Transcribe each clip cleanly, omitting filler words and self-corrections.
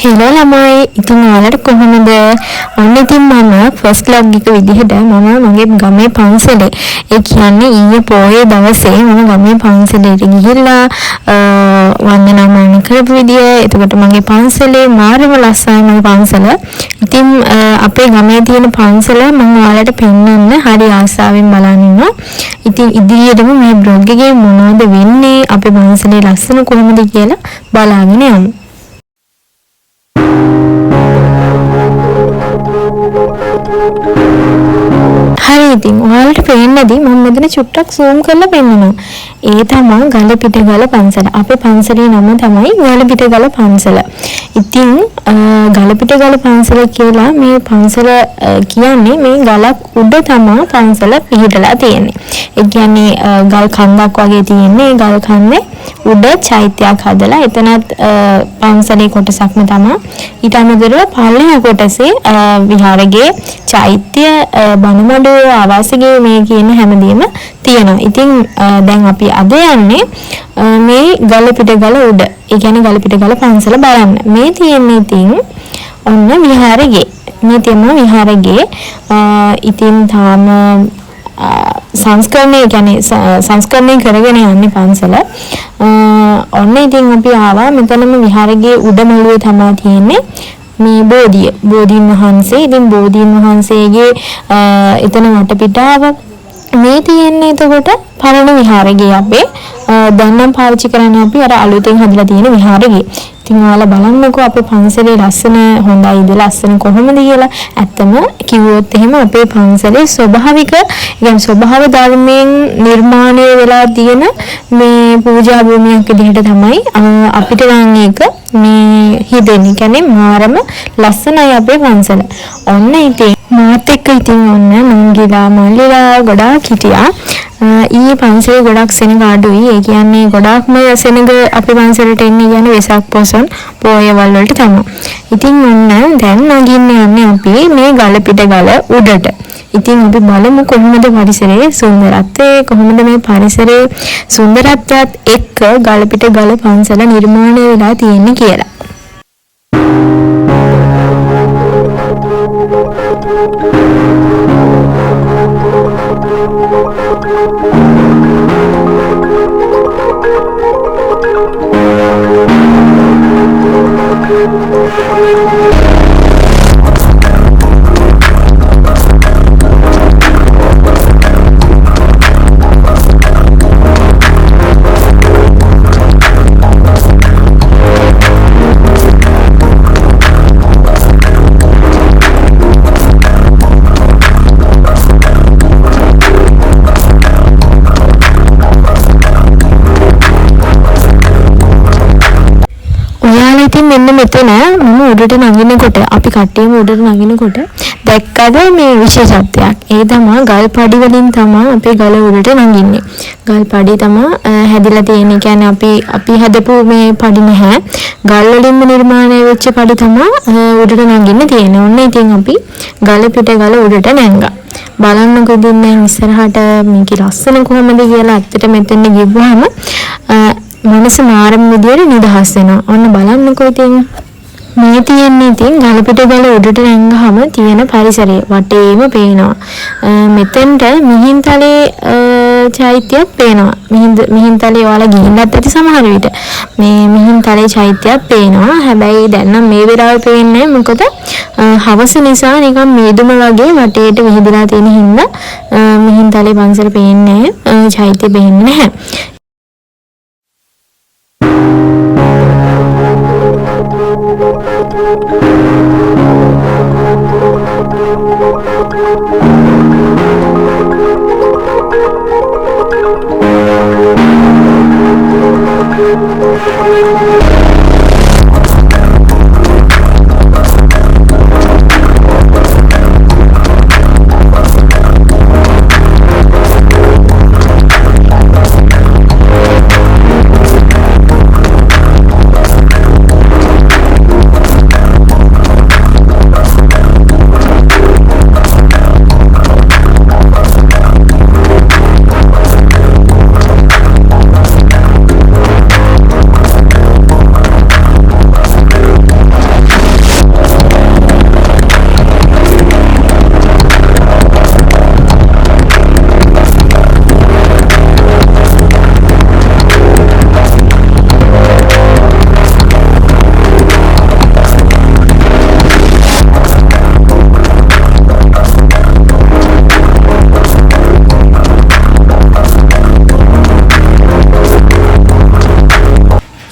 Hello ළමයි ඉතින් ඔයාලට කොහොමද? ඔන්න ඉතින් මම ෆස්ට් ලොග් එක විදිහට මම මගේ ගමේ පන්සලේ ඒ කියන්නේ ඊයේ පොයේ දවසේ මම ගමේ පන්සලේට ගිහිල්ලා වන්දනාමාන කරපු විදිය එතකොට මගේ පන්සලේ මාරම ලස්සනයි මගේ පන්සල. ඉතින් අපේ ගමේ තියෙන පන්සල මම ඔයාලට පෙන්වන්න හරි ආසාවෙන් බලන් ඉන්නවා. ඉතින් ඉදිරියටම මේ බ්ලොග් එකේ මොනවද වෙන්නේ අපේ පන්සලේ ලස්සන කොහොමද කියලා බලාගෙන යමු. හරි ඉතින් ඔයාලට පේන්නදී මම මෙතන චුට්ටක් zoom කරලා පෙන්නනවා. ඒ තමයි ගලපිටගල පන්සල. අපේ පන්සලේ නම තමයි ගලපිටගල පන්සල. ඉතින් ගලපිටගල පන්සල කියලා මේ පන්සල කියන්නේ මේ ගලක් උඩ තමයි පන්සල පිහිටලා තියෙන්නේ. ඒ කියන්නේ ගල් කන්දක් වගේ තියෙන්නේ. ගල් කන්දේ උඩ චෛත්‍යයක් හදලා එතනත් පන්සලේ කොටසක්ම තමයි. ඊට අමතරව පල්ලෙහා කොටසේ විහාරයේ චෛත්‍ය බණමඩුව ආවාසගේ මේ කියන හැමදේම තියෙනවා. ඉතින් දැන් අපි අද යන්නේ මේ ගලපිටගල උඩ. ඒ කියන්නේ ගලපිටගල පන්සල බලන්න. මේ තියෙන්නේ ඉතින් ඔන්න විහාරයේ. මේ තියෙන විහාරයේ ඉතින් තාම සංස්කරණය කියන්නේ සංස්කරණය කරගෙන යන්නේ පන්සල. ඔන්න ඉතින් අපි ආවා මෙතනම විහාරයේ උඩමළුවේ තමයි තියෙන්නේ මේ බෝධීන් වහන්සේ. ඉතින් බෝධීන් වහන්සේගේ එතන වටපිටාව මේ තියෙන්නේ එතකොට පරණ විහාරයේ අපේ දැන් නම් පාවිච්චි කරන්නේ අපි අර අලුතෙන් හදලා තියෙන විහාරයේ. ඉතින් ඔයාලා බලන්නකෝ අපේ පන්සලේ ලස්සන හොඳයිද ලස්සන කොහොමද කියලා. ඇත්තම කිව්වොත් එහෙම අපේ පන්සලේ ස්වභාවික يعني ස්වභාව ධර්මයෙන් නිර්මාණය වෙලා තියෙන මේ පූජා භූමියක් විදිහට තමයි අපිට නම් ඒක මේ හිතෙන්නේ. කියන්නේ මාරම ලස්සනයි අපේ පන්සල. ඔන්න ඉතින් මාත් එක්ක ඉතින් ඔන්න නංගිලා මල්ලිලා ගොඩාක් හිටියා. ඊයේ පන්සලේ ගොඩක් සෙනග අඩුයි. ඒ කියන්නේ ගොඩාක්ම සෙනග අපේ පන්සලට එන්නේ කියන්නේ වෙසක් පොසොන් පොයවල් වලට තමයි. ඉතින් ඔන්න දැන් නගින්න යන්නේ අපි මේ ගලපිටගල උඩට. ඉතින් අපි බලමු කොහොමද පරිසරයේ සුන්දරත්වය කොහොමද මේ පරිසරයේ සුන්දරත්වයත් එක්ක ගලපිටගල පන්සල නිර්මාණය වෙලා තියෙන්නේ කියලා. මෙන්න මෙතන මම උඩට නගිනකොට අපි කට්ටියම උඩට නගිනකොට දැක්කද මේ විශේෂත්වයක්. ඒ තමයි ගල් පඩි වලින් තමයි අපේ ගල උඩට නගින්නේ. ගල් පඩි තමයි හැදිලා තියෙන්නේ. කියන්නේ අපි හදපු මේ පඩි නැහැ. ගල් වලින්ම නිර්මාණය වෙච්ච පඩි තමයි උඩට නගින්න තියෙන්නේ. ඔන්න ඉතින් අපි ගලපිටගල උඩට නැංගා. බලන්නකෝ ඉතින් දැන් ඉස්සරහට මේක ලස්සන කොහමද කියලා ඇත්තට මෙතන ගිහුවාම මනස මාරම විදියට නිදහස් වෙනවා. ඔන්න බලන්නකෝ ඉතින් මේ තියෙන්නේ ඉතින් ගලපිටගල උඩට නැංගහම තියෙන පරිසරය වටේම පේනවා. මෙතෙන්ට මිහින්තලේ චෛත්‍යයක් පේනවා. මිහින්තලේ ඔයාලා ගිහින්නත් ඇති සමහර විට. මේ මිහින්තලේ චෛත්‍යයක් පේනවා. හැබැයි දැන් නම් මේ වෙලාවේ පේන්නේ මොකද? හවස නිසා නිකන් මේදුම වගේ වටේට විහිදලා තියෙන හින්දා මිහින්තලේ පන්සල පේන්නේ නැහැ. චෛත්‍ය පේන්නේ නැහැ.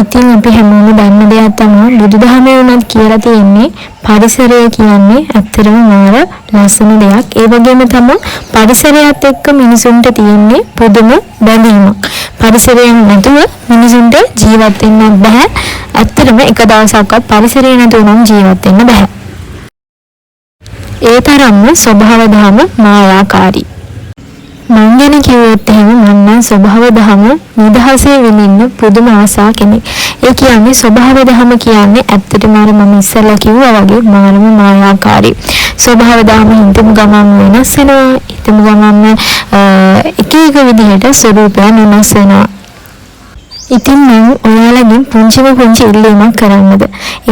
ඉතින් අපි හැමෝම දන්න දෙයක් තමයි බුදුදහමේ උනත් කියලා තියෙන්නේ පරිසරය කියන්නේ ඇත්තටම මාර ලස්සන දෙයක්. ඒ වගේම තමයි පරිසරයත් එක්ක මිනිසුන්ට තියෙන්නේ පුදුම බැඳීමක්. පරිසරයෙන් නැතුව මිනිසුන්ට ජීවත් වෙන්න බෑ. ඇත්තටම එක දවසක්වත් පරිසරය නැතුව නම් ජීවත් වෙන්න බෑ. ඒ තරම්ම ස්වභාව ධර්ම මායාකාරී. මං ගැන කිව්වොත් එහෙම මම නම් ස්වභාව ධර්ම නිදහසේ විඳින්න පුදුම ආසා කෙනෙක්. ඒ කියන්නේ ස්වභාව ධර්ම කියන්නේ ඇත්තටම අර මම ඉස්සෙල්ලා කිව්වා වගේ මානව මායාකාරී. ස්වභාව ධර්ම හිතමු ගමන් වෙනස් වෙනවා. හිතමු ගමන් එක එක විදිහට ස්වરૂපයන් වෙනස් වෙනවා. ඉතින් මම ඔයාලගෙන් පුංචි ඉල්ලීමක් කරන්නද.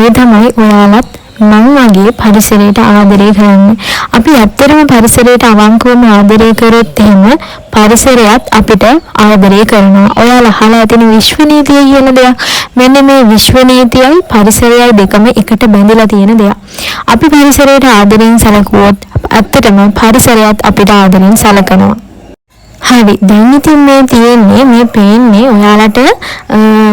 ඒ තමයි ඔයාලත් මං වගේ පරිසරයට ආදරය කරන්න. අපි ඇත්තටම පරිසරයට අවංකවම ආදරය කරොත් එහෙම පරිසරයත් අපිට ආදරය කරනවා. ඔයාලා අහලා තියෙන විශ්ව නීතිය කියන දෙයක්. මෙන්න මේ විශ්ව නීතියයි පරිසරයයි දෙකම එකට බැඳලා තියෙන දෙයක්. අපි පරිසරයට ආදරෙන් සැලකුවොත් ඇත්තටම පරිසරයත් අපිට ආදරෙන් සැලකනවා. හරි, දැන් ඉතින් මේ තියෙන්නේ මේ පේන්නේ ඔයාලට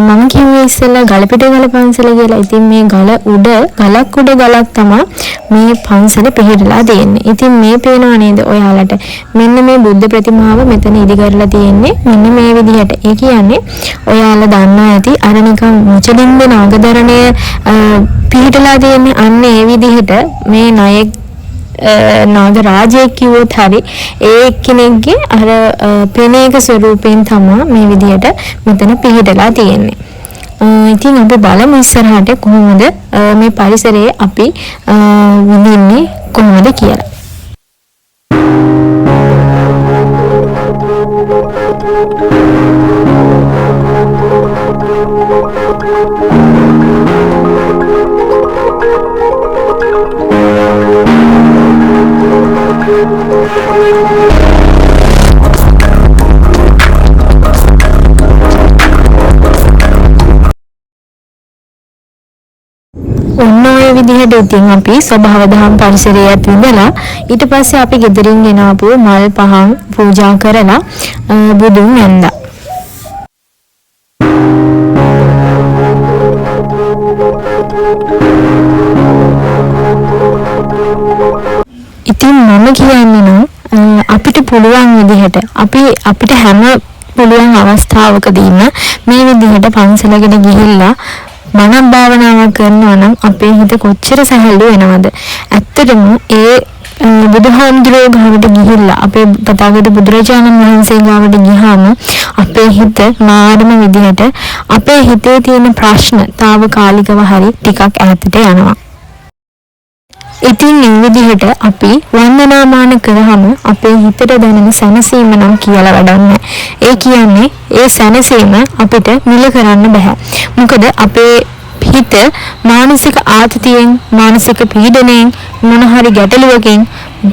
මම කිව්වේ ඉස්සෙල්ලා ගලපිට ගල පන්සල කියලා. ඉතින් මේ ගලක් උඩ ගලක් තමයි මේ පන්සල පිහිටලා තියෙන්නේ. ඉතින් මේ පේනව නේද ඔයාලට? මෙන්න මේ බුද්ධ ප්‍රතිමාව මෙතන ඉදි කරලා තියෙන්නේ මෙන්න මේ විදිහට. ඒ කියන්නේ ඔයාලා දන්නා ඇති අර නිකන් මුචලින්ද නාගදරණය පිහිටලා තියෙන්නේ අන්න ඒ විදිහට මේ ණයෙක් නාගරාජයෙක් කිව්වොත් හරි ඒ කෙනෙක්ගේ අර පෙනේක ස්වරූපයෙන් තමයි මේ විදිහට මෙතන පිහිටලා තියෙන්නේ. ඉතින් අපි බලමු ඉස්සරහට කොහොමද මේ පරිසරයේ අපි විඳින්නේ කොහොමද කියලා. ඔන්න ඔය විදිහට ඉතින් අපි ස්වභාව දහම් පරිසරයත් විඳලා ඊට පස්සේ අපි ගෙදරින් ගෙනාපු මල් පහන් පූජා කරලා බුදුන් වැඳා. ඉතින් මම කියන්නේ නම් අපිට පුළුවන් විදිහට අපිට හැම පුළුවන් අවස්ථාවකදීම මේ විදිහට පන්සලකට ගිහිල්ලා මනක් භාවනාවක් කරනවා නම් අපේ හිත කොච්චර සැහැල්ලු වෙනවද? ඇත්තටම ඒ බුදුහාමුදුරුවෝ ගාවට ගිහිල්ලා අපේ තථාගත බුදුරජාණන් වහන්සේ ගාවට ගියාම අපේ හිත මානම විදිහට අපේ හිතේ තියෙන ප්‍රශ්න తాවකාලිකව හරි ටිකක් ඈතට යනවා. ඉතින් මේ විදිහට අපි වන්දනාමාන කරාම අපේ හිතට දැනෙන සැනසීම නම් කියලා වැඩක් නැහැ. ඒ කියන්නේ ඒ සැනසීම අපිට මිල කරන්න බෑ. මොකද අපේ හිත මානසික ආතතියෙන් මානසික පීඩනයෙන් මොන හරි ගැටලුවකින්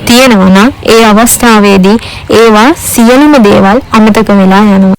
තියෙනවා නම් ඒ අවස්ථාවේදී ඒවා සියලුම දේවල් අමතක වෙලා යනවා.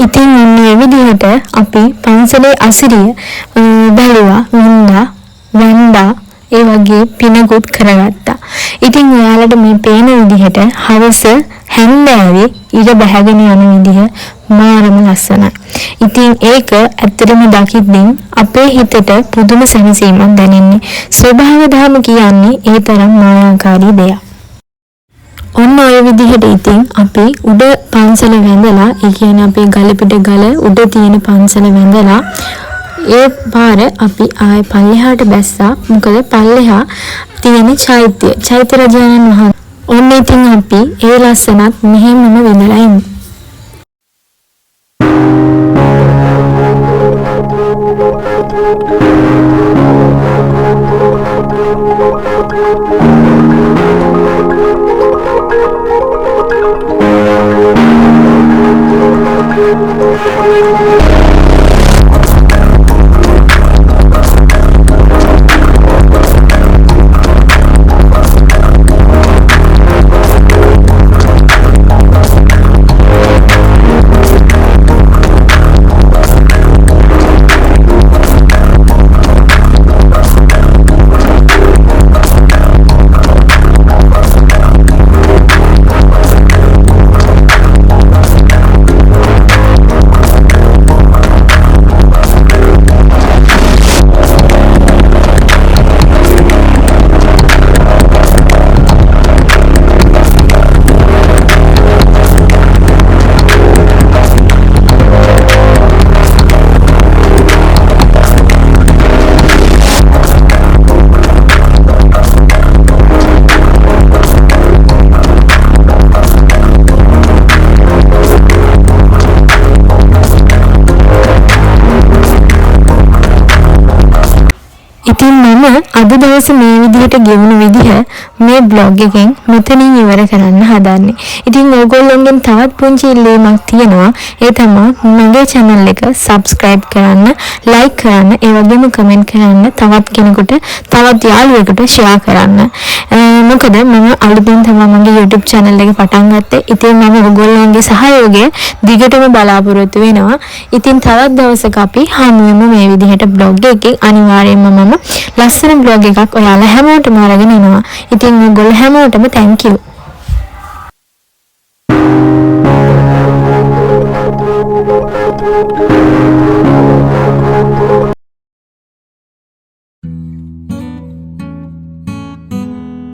ඉතින් මේ විදිහට අපි පන්සලේ අසිරිය බැලුවා, වින්දා, වන්දා ඒ වගේ පිනකුත් කරගත්තා. ඉතින් ඔයාලට මේ පේන විදිහට හවස හැන්දෑවේ ඉර බැහැගෙන යන විදිහ මාරම ලස්සනයි. ඉතින් ඒක ඇත්තටම දකිද්දී අපේ හිතට පුදුම සැනසීමක් දැනෙන්නේ. ස්වභාව ධර්ම කියන්නේ ඒ තරම් මායාකාරී දෙයක්. ඔන්න ඔය විදිහට ඉතින් අපි උඩ පන්සල වැඳලා, ඒ කියන්නේ අපේ ගලපිට ගල උඩ තියෙන පන්සල වැඳලා ඒ පාර අපි ආය පල්ලෙහාට බැස්සා. මොකද පල්ලෙහා තියෙන චෛත්‍ය රජාණන් වහන්සේ. ඔන්න ඉතින් අපි ඒ ලස්සනත් මෙහෙමම විඳලා ඉමු. ඉතින් මම අද දවසේ මේ විදිහට ගෙවුණු විදිහ මේ බ්ලොග් එකෙන් මෙතනින් ඉවර කරන්න හදන්නේ. ඉතින් ඔයගොල්ලෝගෙන් තවත් පුංචි ඉල්ලීමක් තියෙනවා. ඒ තමයි මගේ channel එක subscribe කරන්න, like කරන්න, ඒ වගේම comment කරන්න, තවත් කෙනෙකුට, තවත් යාළුවෙකුට share කරන්න. මොකද මම අලුතෙන් තමයි මගේ YouTube channel එක පටන් ගත්තේ. ඉතින් මම ඔයගොල්ලන්ගේ සහයෝගය දිගටම බලාපොරොත්තු වෙනවා. ඉතින් තවත් දවසක අපි හමු වෙමු මේ විදිහට බ්ලොග් එකකින්. අනිවාර්යයෙන්ම මම ලස්සන බ්ලොග් එකක් ඔයාලා හැමෝටම අරගෙන එනවා. ඉතින් ඔයගොල්ලෝ හැමෝටම thank you.